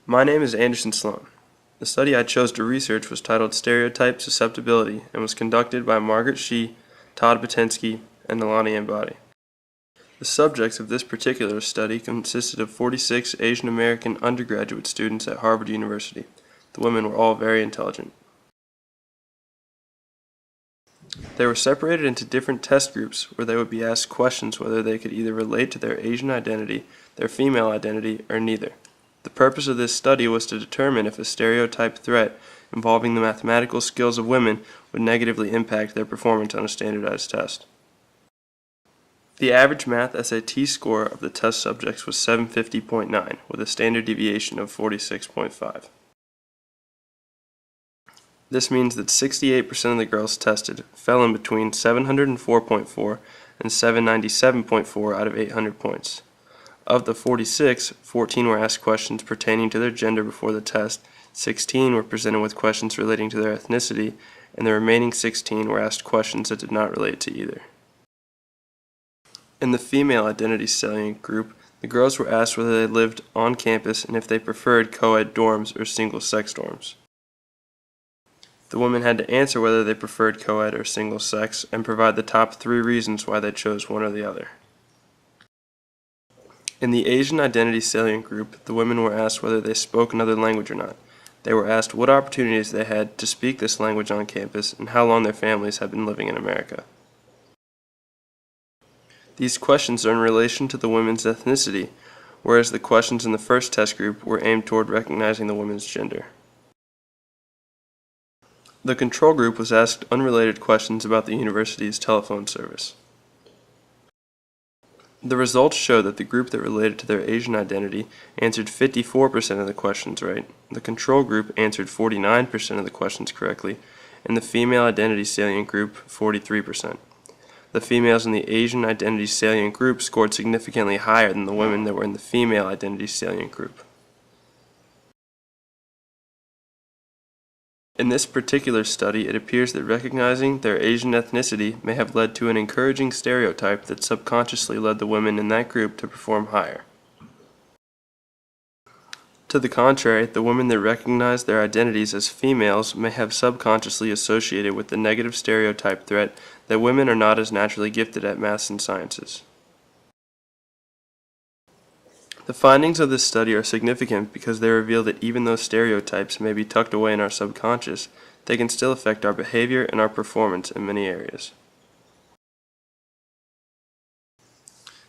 My name is Anderson Sloan. The study I chose to research was titled Stereotype Susceptibility and was conducted by Margaret Shee, Todd Patinsky, and Nalani Ambati. The subjects of this particular study consisted of 46 Asian American undergraduate students at Harvard University. The women were all very intelligent. They were separated into different test groups where they would be asked questions whether they could either relate to their Asian identity, their female identity, or neither. The purpose of this study was to determine if a stereotype threat involving the mathematical skills of women would negatively impact their performance on a standardized test. The average math SAT score of the test subjects was 750.9 with a standard deviation of 46.5. This means that 68% of the girls tested fell in between 704.4 and 797.4 out of 800 points. Of the 46, 14 were asked questions pertaining to their gender before the test, 16 were presented with questions relating to their ethnicity, and the remaining 16 were asked questions that did not relate to either. In the female identity salient group, the girls were asked whether they lived on campus and if they preferred co-ed dorms or single-sex dorms. The women had to answer whether they preferred co-ed or single-sex and provide the top 3 reasons why they chose one or the other. In the Asian identity salient group, the women were asked whether they spoke another language or not. They were asked what opportunities they had to speak this language on campus and how long their families had been living in America. These questions are in relation to the women's ethnicity, whereas the questions in the first test group were aimed toward recognizing the women's gender. The control group was asked unrelated questions about the university's telephone service. The results show that the group that related to their Asian identity answered 54% of the questions right, the control group answered 49% of the questions correctly, and the female identity salient group 43%. The females in the Asian identity salient group scored significantly higher than the women that were in the female identity salient group. In this particular study, it appears that recognizing their Asian ethnicity may have led to an encouraging stereotype that subconsciously led the women in that group to perform higher. To the contrary, the women that recognized their identities as females may have subconsciously associated with the negative stereotype threat that women are not as naturally gifted at maths and sciences. The findings of this study are significant because they reveal that even though stereotypes may be tucked away in our subconscious, they can still affect our behavior and our performance in many areas.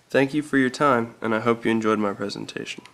Thank you for your time, and I hope you enjoyed my presentation.